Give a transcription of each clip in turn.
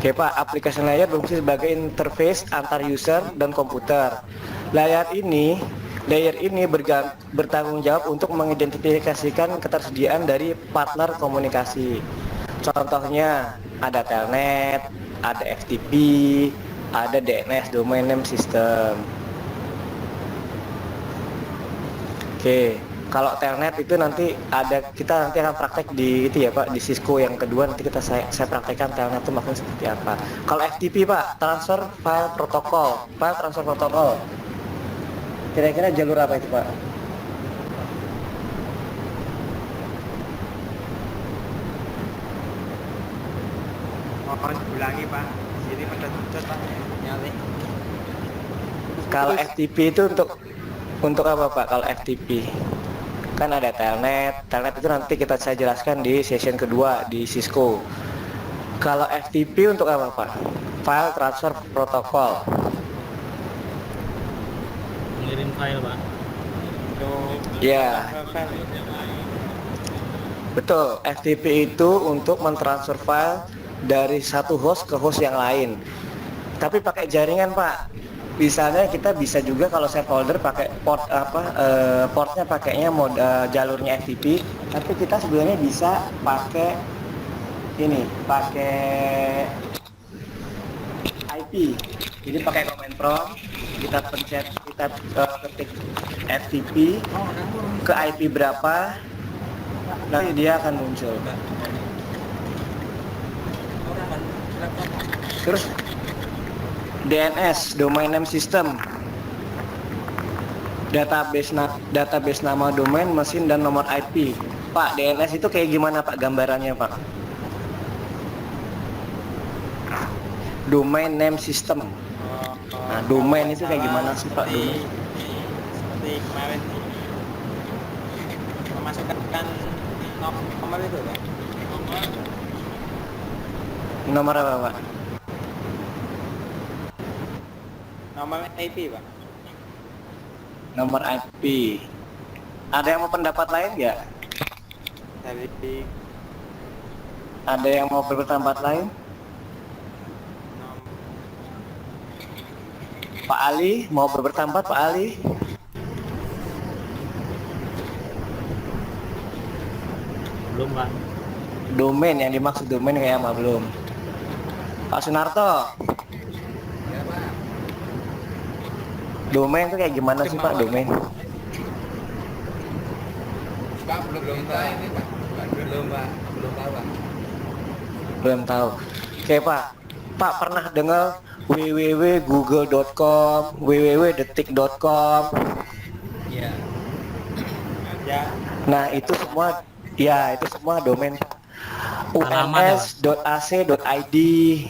Oke Pak, aplikasi layer berfungsi sebagai interface antar user dan komputer. Layer ini bertanggung jawab untuk mengidentifikasikan ketersediaan dari partner komunikasi. Contohnya ada telnet, ada FTP, ada DNS (Domain Name System). Oke, kalau telnet itu nanti kita nanti akan praktek di itu ya Pak, di Cisco yang kedua nanti saya praktekkan telnet itu maksudnya seperti apa. Kalau FTP Pak, file transfer protokol. Kira-kira jalur apa itu Pak? Mohon ulangi Pak. Sini mencet Pak. Nyali. Kalau FTP itu untuk apa Pak? Kalau FTP kan ada telnet itu nanti saya jelaskan di session kedua di Cisco. Kalau FTP untuk apa Pak? File transfer protokol. Mengirim file Pak. Ya, betul. FTP itu untuk mentransfer file dari satu host ke host yang lain. Tapi pakai jaringan Pak. Misalnya kita bisa juga kalau save folder pakai portnya pakainya jalurnya FTP, tapi kita sebenarnya bisa pakai IP. Jadi pakai command prompt, kita ketik FTP ke IP berapa, nanti dia akan muncul. Terus DNS (Domain Name System), database nama domain, mesin, dan nomor IP. Pak, DNS itu kayak gimana Pak gambarannya Pak? Domain Name System. Nah, domain itu kayak gimana sih Pak? Domain? Seperti kemarin memasukkan nomor itu Pak. Nomor apa Pak? Nomor IP Pak. Nomor IP. Ada yang mau pendapat lain nggak? Ada yang mau berpendapat lain? Pak Ali, mau berpendapat Pak Ali? Belum Pak. Domain, yang dimaksud domain kayak apa belum? Pak Sunarto. Domain itu kayak gimana sih Pak domain? Pak belum tahu ini Pak. Belum tahu Pak. Belum tahu. Oke Pak. Pak pernah dengar www.google.com, www.detik.com? Iya. Ya. Nah, itu semua domain. uns.ac.id,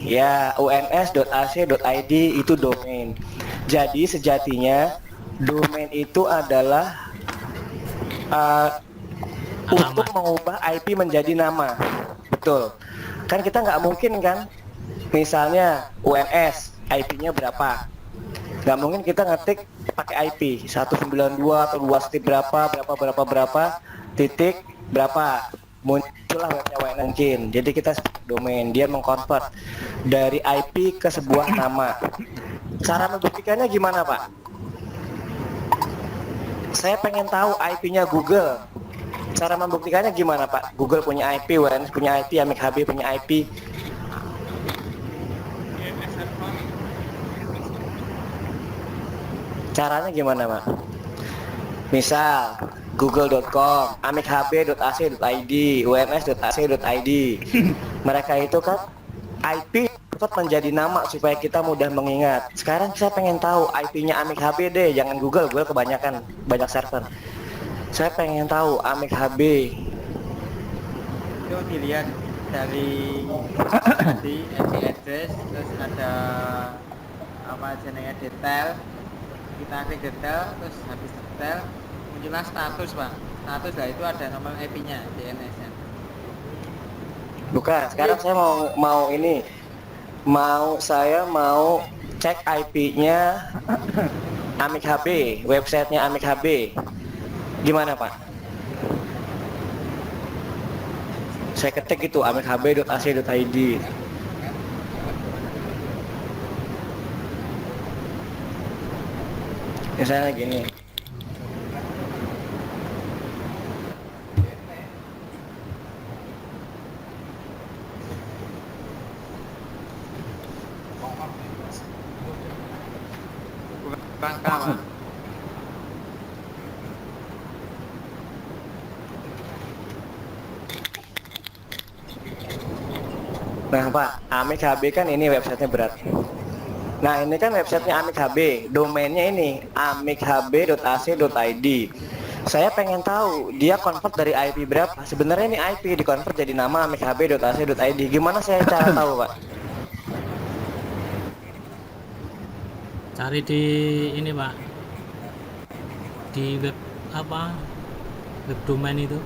ya, uns.ac.id itu domain. Jadi sejatinya domain itu adalah untuk mengubah IP menjadi nama. Betul. Kan kita nggak mungkin kan, misalnya UNS IP-nya berapa? Nggak mungkin kita ngetik pakai IP 192 atau 2 stip berapa titik berapa, muncullah webnya WNS mungkin. Jadi kita domain, dia mengkonvert dari IP ke sebuah nama. Cara membuktikannya gimana Pak? Saya pengen tahu IP-nya Google. Cara membuktikannya gimana Pak? Google punya IP, WNS punya IP, Amik HB punya IP. Caranya gimana Pak? Misal google.com, amikhb.ac.id, uns.ac.id. Mereka itu kan IP tetap menjadi nama supaya kita mudah mengingat. Sekarang saya pengen tahu IP-nya Amik HB deh, jangan Google kebanyakan banyak server. Saya pengen tahu Amik HB. Itu dilihat dari di IP address, terus ada apa jenenge detail. Kita klik detail, terus habis detail muncullah status Pak. Status lah itu ada nomor IP-nya, DNS-nya. Bukan, sekarang saya mau cek IP-nya Amik HB, websitenya Amik HB. Gimana Pak? Saya ketik itu amikhb.ac.id. Misalnya gini. Bukan kawan. Nah Pak, Amik HB kan ini websitenya berat. Nah ini kan websitenya Amik HB, domainnya ini amikhb.ac.id. Saya pengen tahu dia convert dari IP berapa. Sebenarnya ini IP dikonvert jadi nama amikhb.ac.id. Gimana saya cara tahu Pak? Cari di ini Pak, di web apa, web domain itu.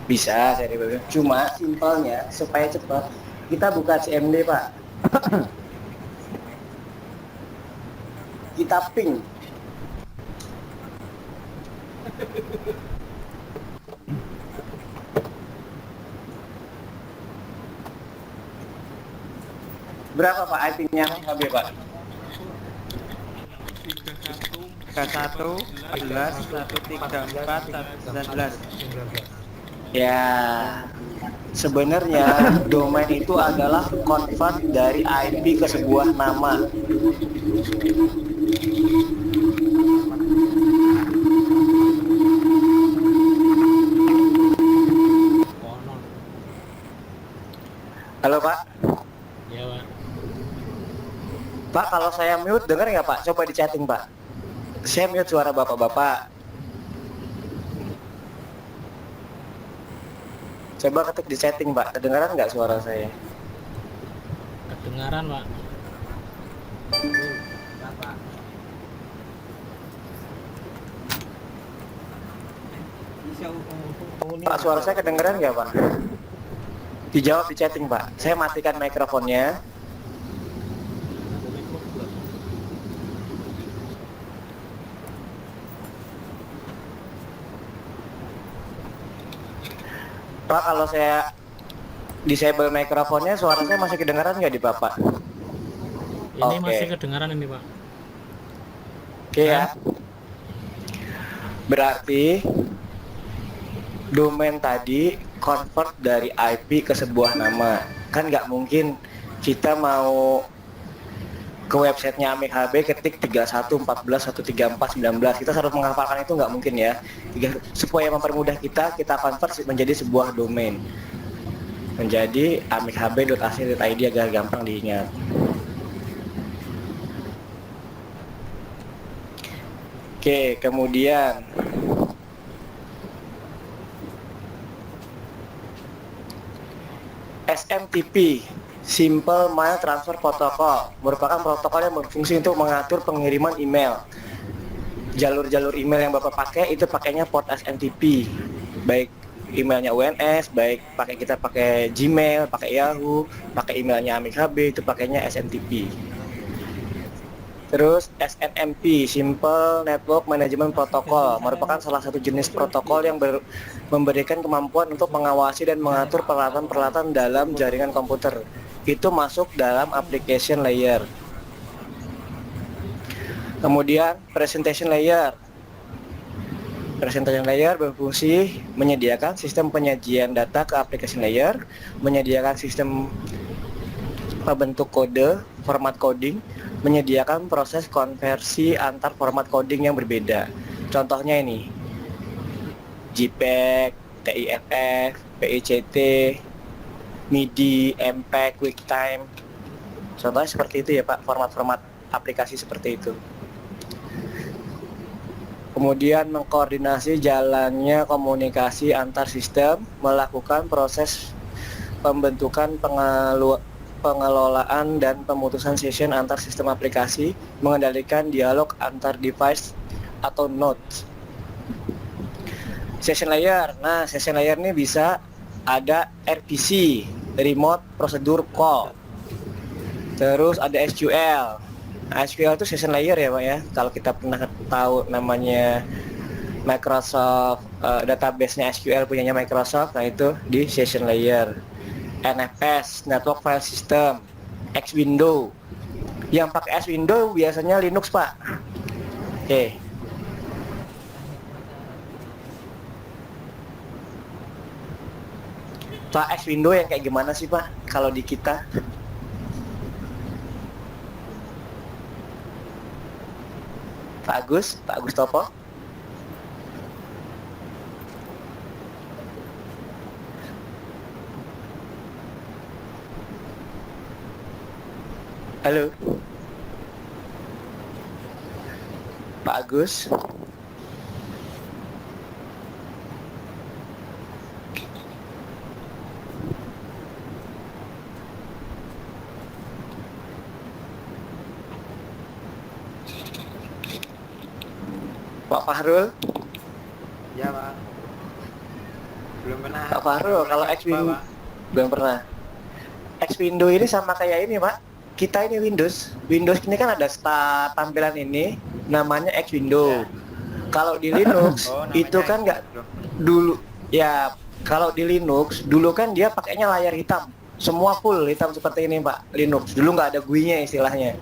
Bisa saya dibilang. Cuma simpelnya supaya cepat kita buka CMD Pak. Kita ping. Berapa Pak IP-nya HB Pak? 31 11 134 119. Ya, sebenarnya domain itu adalah convert dari IP ke sebuah nama. Konon. Halo Pak. Ya Pak. Pak, kalau saya mute dengar nggak Pak? Coba di chatting Pak. Saya mute suara bapak-bapak. Coba ketik di chatting Pak. Kedengaran nggak suara saya? Kedengaran Pak. Pak, suara saya kedengaran nggak Pak? Dijawab di chatting Pak. Saya matikan mikrofonnya. Pak, kalau saya disable mikrofonnya, suara saya masih kedengaran nggak di Bapak? Ini Oke. masih kedengaran ini Pak. Oke ya. Berarti domain tadi convert dari IP ke sebuah nama. Kan nggak mungkin kita mau ke websitenya Amik HB ketik 31 14 134 19. Kita harus menghafalkan itu nggak mungkin ya. Supaya mempermudah kita convert menjadi sebuah domain. Menjadi amikhb.ac.id agar gampang diingat. Oke, kemudian SMTP, Simple Mail Transfer Protocol, merupakan protokol yang berfungsi untuk mengatur pengiriman email. Jalur-jalur email yang Bapak pakai itu pakainya port SMTP, baik emailnya UNS, baik kita pakai Gmail, pakai Yahoo, pakai emailnya Amik HB itu pakainya SMTP. Terus SNMP, Simple Network Management Protocol, merupakan salah satu jenis protokol yang memberikan kemampuan untuk mengawasi dan mengatur peralatan-peralatan dalam jaringan komputer. Itu masuk dalam application layer. Kemudian presentation layer. Presentation layer berfungsi menyediakan sistem penyajian data ke application layer, menyediakan sistem pembentuk kode, format coding, menyediakan proses konversi antar format coding yang berbeda. Contohnya ini, JPEG, TIFF, PICT, MIDI, MPEG, QuickTime. Contohnya seperti itu ya Pak, format-format aplikasi seperti itu. Kemudian mengkoordinasi jalannya komunikasi antar sistem, melakukan proses pembentukan pengelolaan dan pemutusan session antar sistem aplikasi, mengendalikan dialog antar device atau nodes. Session layer. Nah, session layer ini bisa ada RPC, Remote Procedure Call. Terus ada SQL. Nah, SQL itu session layer ya Pak ya. Kalau kita pernah tahu namanya Microsoft, database-nya SQL punyanya Microsoft, nah itu di session layer. NFS, Network File System, X Window. Yang pakai X Window biasanya Linux Pak. Oke. Pak, X window yang kayak gimana sih Pak kalau di kita? Pak Agus Topo. Halo. Pak Agus. Pak Fahrul. Ya Pak. Belum pernah. Pak Fahrul, kalau X window Pak. belum pernah. X window ini sama kayak ini Pak. Kita ini Windows ini kan ada start tampilan ini, namanya X window. Kalau di Linux Oh, namanya itu kan nggak X-Window. dulu. Ya, kalau di Linux dulu kan dia pakainya layar hitam, semua full hitam seperti ini Pak. Linux dulu nggak ada GUI-nya istilahnya,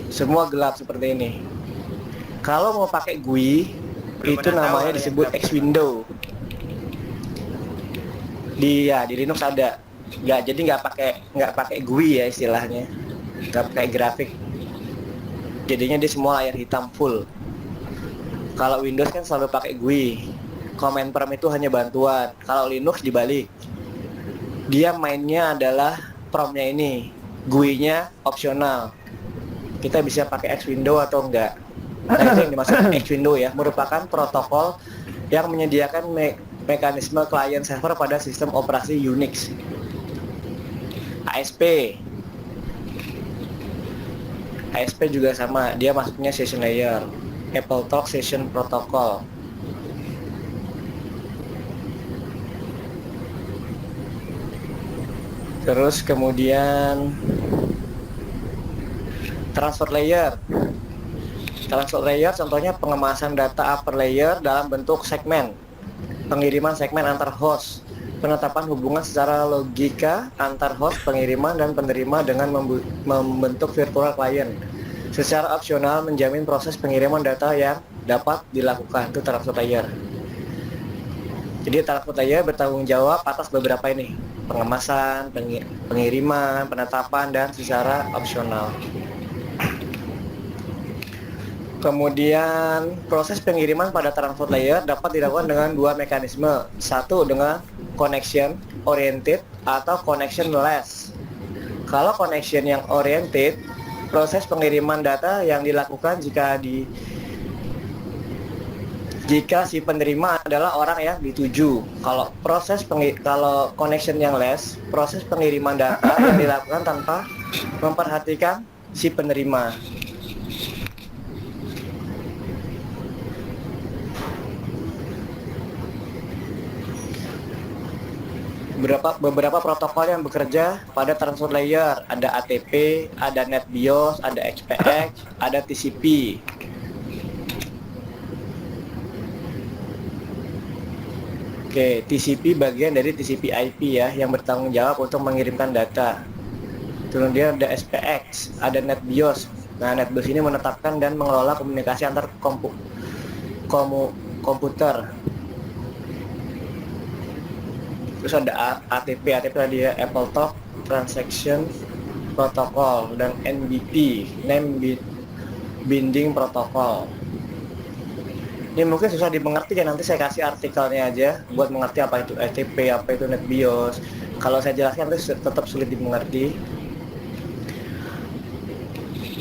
semua gelap seperti ini. Kalau mau pakai GUI Belum itu pernah tahu namanya ada disebut yang X window. Di Linux ada. Nggak pakai GUI ya istilahnya, nggak pakai grafik. Jadinya dia semua layar hitam full. Kalau Windows kan selalu pakai GUI. Command prompt itu hanya bantuan. Kalau Linux dibalik. Dia mainnya adalah promptnya ini, GUI-nya opsional. Kita bisa pakai X window atau enggak. Nah, itu yang dimaksud X window ya, merupakan protokol yang menyediakan mekanisme client server pada sistem operasi Unix. ASP juga sama, dia masuknya session layer. AppleTalk Session Protocol. Terus kemudian transfer layer. Transfer layer contohnya pengemasan data upper layer dalam bentuk segmen, pengiriman segmen antar host, penetapan hubungan secara logika antar host pengiriman dan penerima dengan membentuk virtual client. Secara opsional menjamin proses pengiriman data yang dapat dilakukan, itu transfer layer. Jadi transfer layer bertanggung jawab atas beberapa ini, pengemasan, pengiriman, penetapan, dan secara opsional. Kemudian proses pengiriman pada transfer layer dapat dilakukan dengan dua mekanisme. Satu dengan connection oriented atau connection less. Kalau connection yang oriented, proses pengiriman data yang dilakukan jika si penerima adalah orang yang dituju. Kalau connection yang less, proses pengiriman data yang dilakukan tanpa memperhatikan si penerima. Beberapa protokol yang bekerja pada transfer layer, ada ATP, ada NetBIOS, ada XPX, ada TCP. Oke, TCP bagian dari TCP IP ya, yang bertanggung jawab untuk mengirimkan data. Kemudian ada SPX, ada NetBIOS. Nah, NetBIOS ini menetapkan dan mengelola komunikasi antar komputer. Terus ada ATP tadi ya, AppleTalk Transaction Protocol, dan NBP, Name Binding Protocol. Ini mungkin susah dimengerti ya, nanti saya kasih artikelnya aja buat mengerti apa itu ATP, apa itu NetBIOS. Kalau saya jelaskan nanti tetap sulit dimengerti.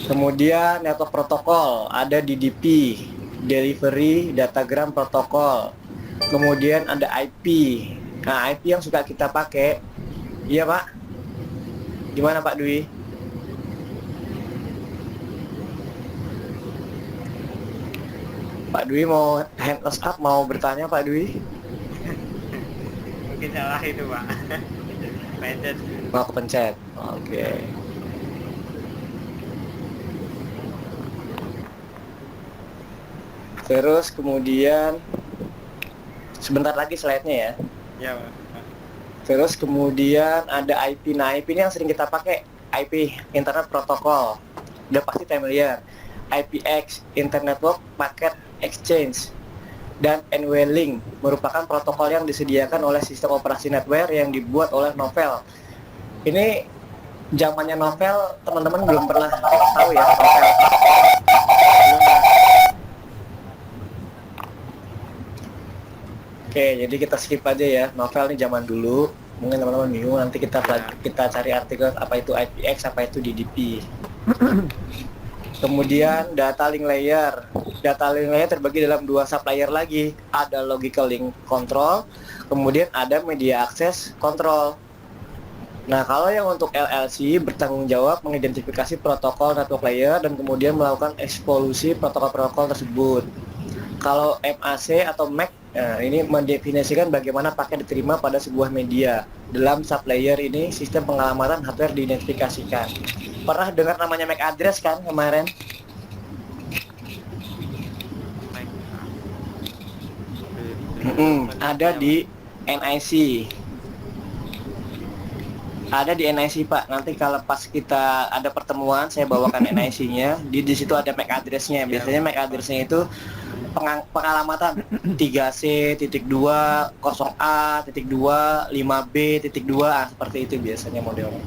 Kemudian network protokol, ada DDP, Delivery Datagram Protocol. Kemudian ada IP. Nah, IP yang suka kita pakai, iya Pak? Gimana Pak Dwi? Pak Dwi mau hand up, mau bertanya Pak Dwi? Mungkin salah itu Pak. Pencet. Mau kepencet. Oke. Terus kemudian sebentar lagi slide-nya ya. Ya Pak. Terus kemudian ada IP. Nah, IP ini yang sering kita pakai, IP Internet Protocol. Udah pasti familiar. IPX, Internet Network Packet Exchange, dan NVLink merupakan protokol yang disediakan oleh sistem operasi netware yang dibuat oleh Novell. Ini zamannya Novell, teman-teman belum pernah tahu ya Novell. Oke, jadi kita skip aja ya. Novell ini zaman dulu. Mungkin teman-teman bingung, nanti kita cari artikel apa itu IPX, apa itu DDP. Kemudian data link layer. Data link layer terbagi dalam dua sublayer lagi. Ada logical link control, kemudian ada media access control. Nah, kalau yang untuk LLC bertanggung jawab mengidentifikasi protokol network layer dan kemudian melakukan ekspolusi protokol-protokol tersebut. Kalau MAC atau MAC, ini mendefinisikan bagaimana paket diterima pada sebuah media. Dalam sublayer ini, sistem pengalamatan hardware diidentifikasikan. Pernah dengar namanya MAC address kan kemarin? Ada di NIC. Ada di NIC Pak. Nanti kalau pas kita ada pertemuan, saya bawakan NIC-nya. Di situ ada MAC address-nya. Biasanya MAC address-nya itu pengalamatan 3C, 2, 0A, 2, 5B, 2, seperti itu biasanya modelnya.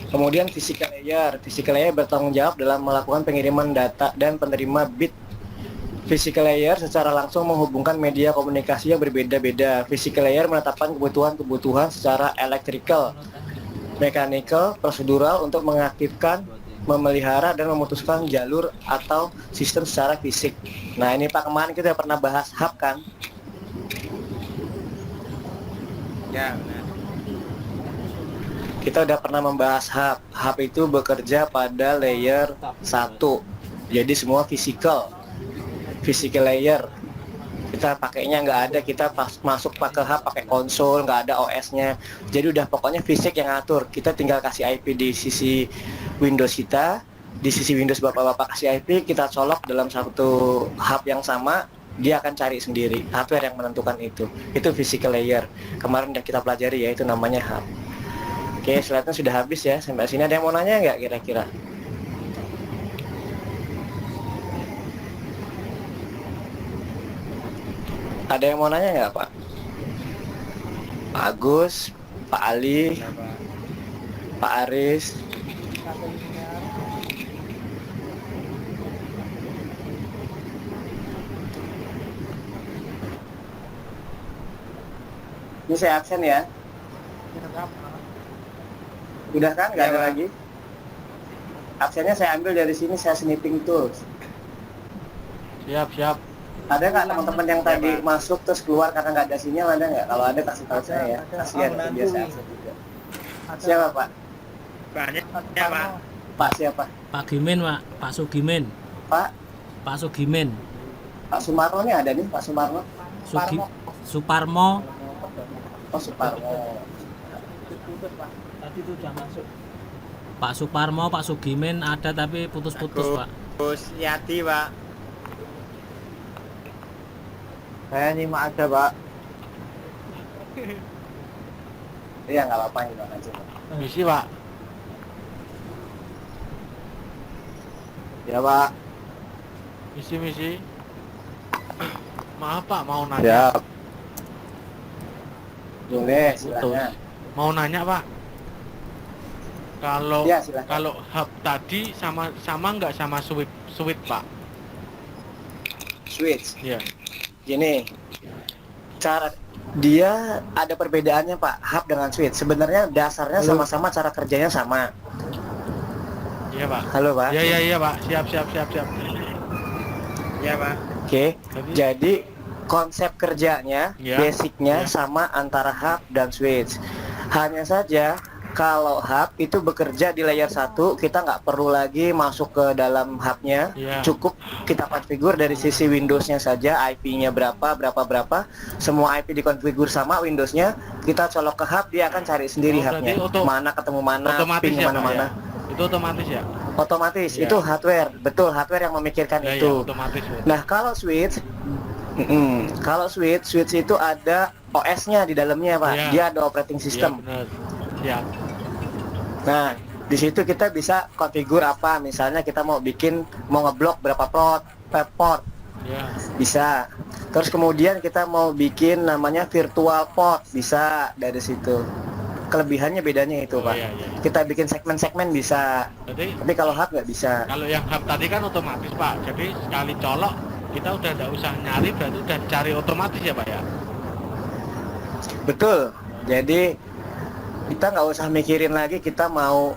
Kemudian physical layer. Physical layer bertanggung jawab dalam melakukan pengiriman data dan penerima bit. Physical layer secara langsung menghubungkan media komunikasi yang berbeda-beda. Physical layer menetapkan kebutuhan-kebutuhan secara electrical, mechanical, prosedural untuk mengaktifkan, memelihara, dan memutuskan jalur atau sistem secara fisik. Nah ini Pak, kemarin kita pernah bahas hub kan? Ya, benar. Kita udah pernah membahas hub. Hub itu bekerja pada layer 1. Jadi semua physical layer. Kita pakainya nggak ada, kita masuk pakai hub pakai konsol, nggak ada OS-nya. Jadi udah pokoknya fisik yang ngatur. Kita tinggal kasih IP di sisi Windows kita, di sisi Windows bapak-bapak kasih IP, kita colok dalam satu hub yang sama, dia akan cari sendiri. Hardware yang menentukan itu. Itu physical layer. Kemarin udah kita pelajari ya, itu namanya hub. Oke, slide-nya sudah habis ya. Sampai sini ada yang mau nanya nggak kira-kira? Ada yang mau nanya nggak Pak? Pak Agus, Pak Ali, Pak Aris. Ini saya absen ya. Udah kan? Nggak ada lagi? Absennya saya ambil dari sini, saya snipping tools. Siap. Ada nggak teman-teman yang tadi masuk terus keluar karena nggak ada sinyal, ada nggak? Kalau ada kasih tahu saya ya. Kasihan itu biasa absen juga. Siapa Pak? Banyak ya, Pak. Pak siapa? Pak Gimen, Pak. Pak Sugimen. Pak Sugimen. Pak Sumarno nih ada nih, Pak Sumarno. Suparmo. Oh Suparno. Tadi itu udah masuk. Pak Suparmo, Pak Sugimen ada tapi putus-putus, Pak. Gus Yati, Pak. Saya nyimak aja Pak. Iya nggak apa-apa, nyimak aja Pak. Misi, Pak. Ya Pak. Misi. Maaf, Pak, mau nanya. Siap. Boleh, silakan. Mau nanya, Pak. Kalau Ya, silakan. kalau hub tadi sama nggak sama switch, Pak? Switch. Iya. Gini, cara dia ada perbedaannya Pak, hub dengan switch. Sebenarnya dasarnya sama-sama, cara kerjanya sama. Iya, Pak. Halo Pak. Iya, Pak. Siap. Ya, Pak. Oke. Jadi konsep kerjanya, Ya. basicnya Ya. sama antara hub dan switch. Hanya saja kalau hub itu bekerja di layer 1, kita nggak perlu lagi masuk ke dalam hubnya. Ya. Cukup kita konfigur dari sisi Windows-nya saja, IP-nya berapa, semua IP dikonfigur sama Windows-nya. Kita colok ke hub, dia akan cari sendiri hubnya. Mana ketemu mana, Otomatis ping ya, Pak, mana-mana. ya? Itu otomatis ya? Otomatis, Ya. itu hardware, betul, hardware yang memikirkan Ya, itu. otomatis. Ya. Nah, kalau switch, switch itu ada OS-nya di dalamnya, Pak. Iya. Dia ada operating Iya, system. benar. Siap. Nah, Di situ kita bisa konfigur apa, misalnya kita mau ngeblok berapa port, Ya. bisa. Terus kemudian kita mau bikin namanya virtual port, bisa dari situ. Kelebihannya bedanya itu, Oh, Pak. iya, iya. Kita bikin segmen-segmen bisa, Jadi tapi kalau hub nggak bisa. kalau yang hub tadi kan otomatis Pak. Jadi sekali colok kita udah nggak usah nyari, berarti udah cari otomatis ya Pak ya. Betul. Jadi kita nggak usah mikirin lagi kita mau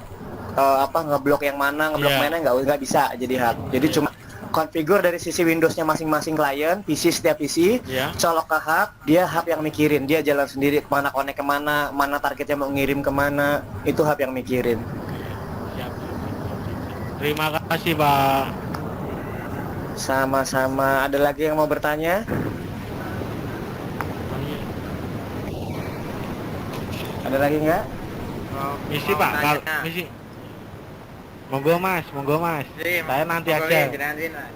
ngeblok yang mana, Iya. mana nggak bisa jadi hub. Jadi Iya. cuma konfigur dari sisi Windowsnya masing-masing klien, setiap PC, Iya. colok ke hub, dia hub yang mikirin, dia jalan sendiri mana connect kemana, mana targetnya mau ngirim kemana, itu hub yang mikirin. Siap. Terima kasih Pak. Sama-sama. Ada lagi yang mau bertanya? Ada lagi nggak? Misi Mau Pak, tanya. misi. Monggo Mas, monggo Mas. Jadi, Saya nanti monggo, aja. dilanjutin, Pak.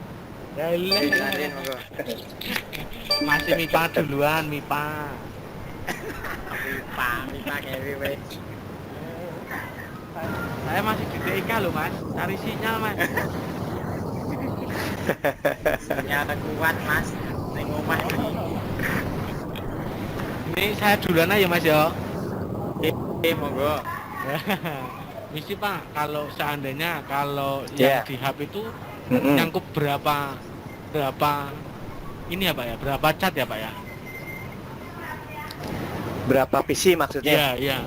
Ya ilah. Dilanjutin, monggo. Masih MIPA duluan, MIPA. Mipa Kewi weh. Saya masih di TIK loh Mas, cari sinyal Mas. Sinyal kuat, Mas. Ning omah iki. Ini saya duluan aja Mas ya. Monggo. Misi Pak, kalau seandainya Iya. yang di hub itu Mm-mm. nyangkup berapa ini ya Pak ya, berapa cat ya Pak ya? Berapa PC maksudnya? Iya, iya.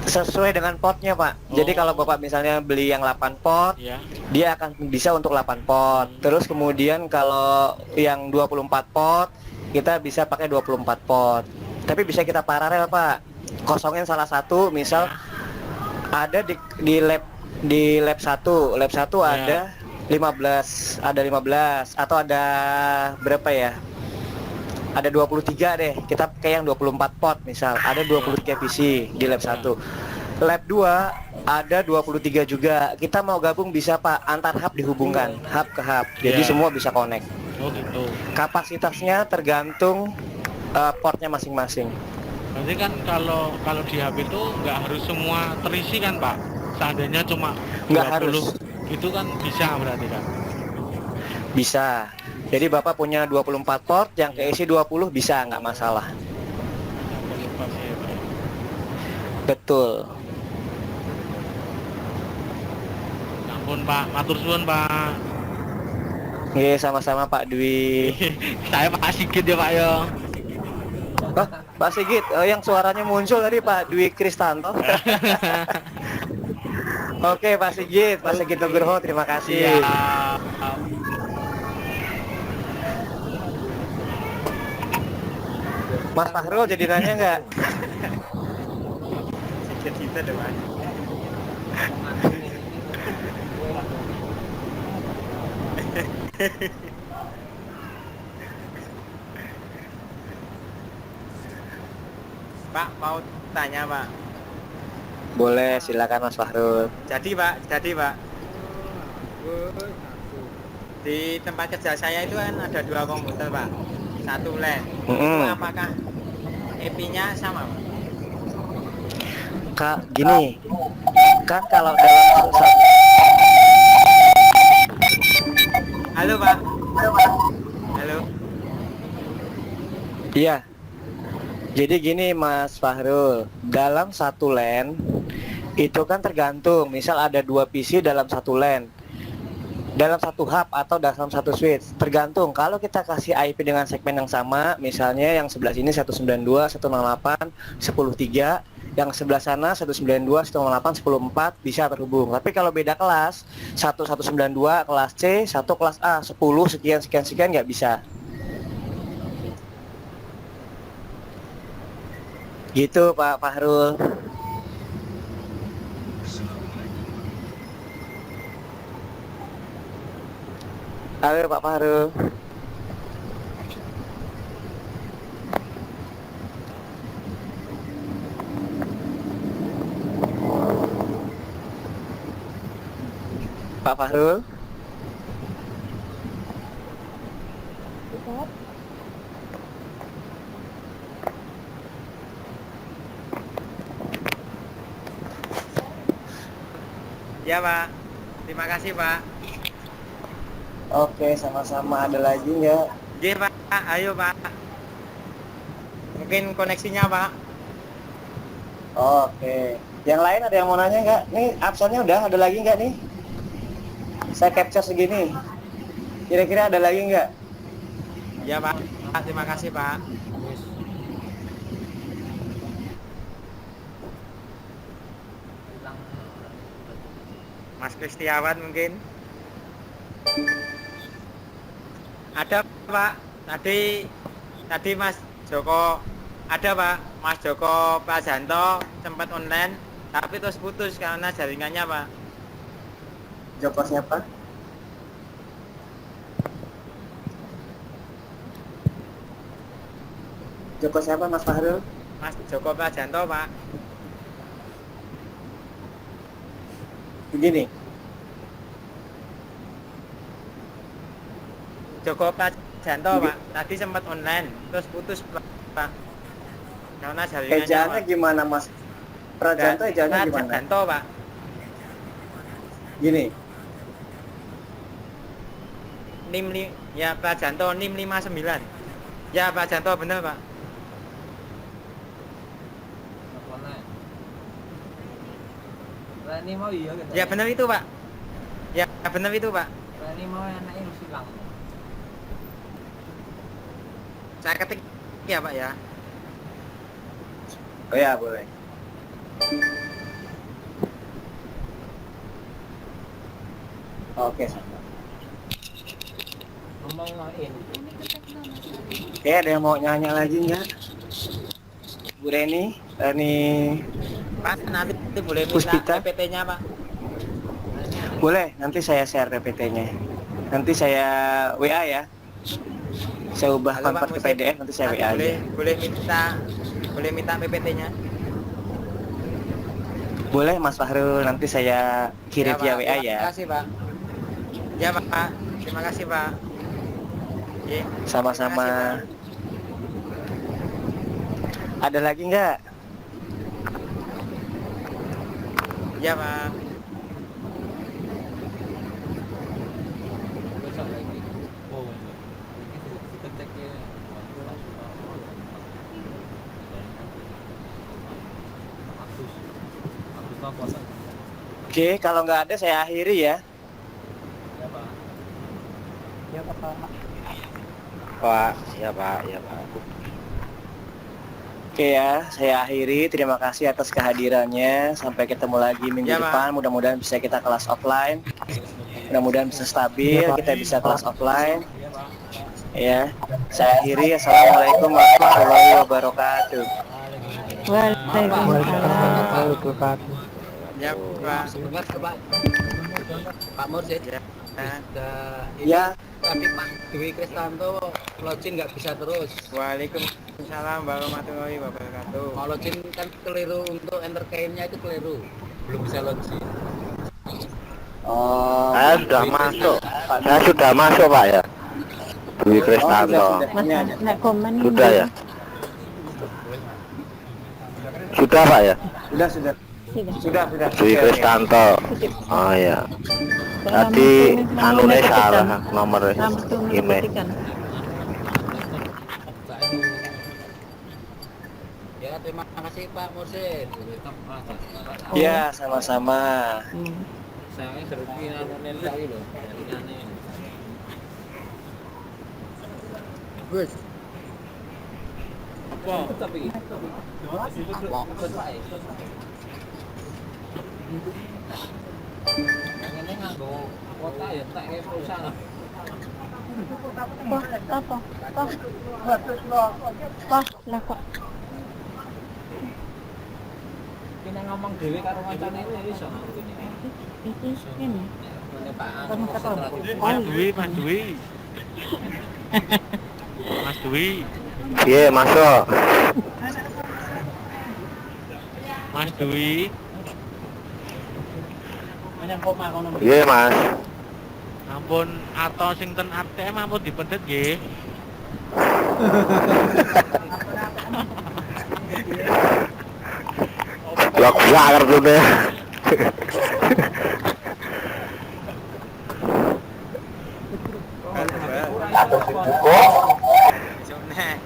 Sesuai dengan portnya, Pak. Jadi Oh. kalau Bapak misalnya beli yang 8 port, Iya. dia akan bisa untuk 8 port. Terus kemudian kalau yang 24 port, kita bisa pakai 24 port. Tapi bisa kita paralel, Pak. Kosongin salah satu, misal ada di lab 1 ada 15 atau ada berapa ya? Ada 23 deh. Kita pakai yang 24 port misal. Ada 23 PC di lab 1. Lab 2 ada 23 juga. Kita mau gabung bisa Pak, antar hub dihubungkan, hub ke hub. Jadi Iya. semua bisa connect. Oh gitu. Kapasitasnya tergantung portnya masing-masing. Berarti kan kalau di hub itu nggak harus semua terisi kan Pak? Seandainya cuma Nggak 20, harus. itu kan bisa berarti kan? Bisa. Jadi Bapak punya 24 port, yang keisi 20 bisa, nggak masalah. Betul. Ampun Pak, matur suwun Pak. Oke, sama-sama Pak Dwi. Saya Pak Sigit ya Pak ya. Oh, Pak Sigit, yang suaranya muncul tadi Pak Dwi Kristanto. Oke, Pak Sigit Nugroho, terima kasih. Iya. Mas Fahrul jadi nanya nggak? Sikit kita deh, Pak. Pak, mau tanya, Pak. Boleh, silakan Mas Fahrul. Jadi, Pak. Di tempat kerja saya itu kan ada 2 komputer, Pak. 1 LAN. Itu Mm-mm. apakah IP-nya sama, Pak? Kak, gini, kan kalau dalam Halo, Pak. Halo. Iya. Jadi gini Mas Fahrul, dalam satu LAN itu kan tergantung, misal ada 2 PC dalam satu LAN, dalam satu hub atau dalam satu switch, tergantung. Kalau kita kasih IP dengan segmen yang sama, misalnya yang sebelah sini 192, 168, 103, yang sebelah sana 192, 108, 104 bisa terhubung. Tapi kalau beda kelas, 192 kelas C, 1 kelas A, 10 sekian nggak bisa. Gitu Pak Fahrul. Halo Pak Fahrul. Pak Fahrul. Ya Pak. Terima kasih Pak. Oke, sama-sama. Ada lagi nggak? Nggih Pak, ayo Pak. Mungkin koneksinya Pak. Oke. Yang lain ada yang mau nanya nggak? Nih absennya udah ada lagi nggak nih? Saya capture segini. Kira-kira ada lagi nggak? Ya Pak. Terima kasih Pak. Mas Kristiawan mungkin. Ada Pak. Tadi Mas Joko ada Pak. Mas Joko Prajanto sempat online tapi terus putus karena jaringannya Pak. Joko siapa? Joko siapa Mas Fahrul? Mas Joko Prajanto Pak. Begini. Joko Prajanto Pak. Tadi sempat online terus putus Pak. Karena jaringannya Ejaannya Pak. gimana Mas? Prajanto ejaannya gimana? Prajanto Pak. Gini. Ya Prajanto NIM 59. Ya Prajanto bener Pak. Rani mau iya gitu. Ya bener itu Pak. Ya bener itu Pak. Rani mau anaknya harus hilang. Saya ketik ya Pak ya. Oh ya, boleh. Oke, sama. Ngomong ngain. Oke, ada yang mau nanya lagi nggak? Bu Reni Pak nanti boleh Puspita? minta PPT-nya Pak. Boleh, nanti saya share PPT-nya. Nanti saya WA ya. Saya ubah Halo, konvert Pak ke Musid. PDF, nanti saya Nanti WA aja. boleh minta PPT-nya. Boleh Mas Fahrul, nanti saya kirim via Pak. WA ya. Terima kasih Pak. Ya Pak. Terima kasih Pak. Ye, Sama-sama. terima kasih, Ada lagi nggak? Pak. Ya Pak. Besok lagi. Oh, ini kita cek ya. Agus tahu puasa. Oke, kalau nggak ada saya akhiri ya. Ya Pak. Ya Pak. Pak, ya Pak, ya Pak. Oke ya, saya akhiri. Terima kasih atas kehadirannya. Sampai ketemu lagi minggu Ya, Pak. depan. Mudah-mudahan bisa kita kelas offline. Mudah-mudahan bisa stabil. Kita bisa kelas offline. Ya, saya akhiri. Assalamualaikum warahmatullahi wabarakatuh. Waalaikumsalam. Ya Pak. Sebentar ke Pak. Pak Mursid. Ya. Ini Ya, tadi Pak Dwi Kristanto login nggak bisa terus. Waalaikumsalam warahmatullahi wabarakatuh. Mau login kan keliru untuk entertain-nya itu keliru. Belum bisa login. oh, Saya sudah masuk. Saya sudah masuk Pak ya. Dwi Kristanto. Ini aja. Nek komen Sudah ya. Sudah Pak ya. Sudah. Sudah. Dwi Kristanto. Oh ya. Tadi anune salah nomor email. Ya terima kasih Pak Mursid. Ya, sama-sama. Saya serupi anonen lagi loh. Gus. Apa? Tapi ini nganggo kota ya tak kayak perusahaan. Lah kok Kita ngomong dhewe karo kancane ini iso. iki ini. Ini Pak Mas Dwi, Mas Dwi. Mas Dwi, Iya masuk. Mas Dwi. Iya Mas. Ampun atau sing ten ATM ampun dipendet nggih. Blok blak kartune. Besok nih.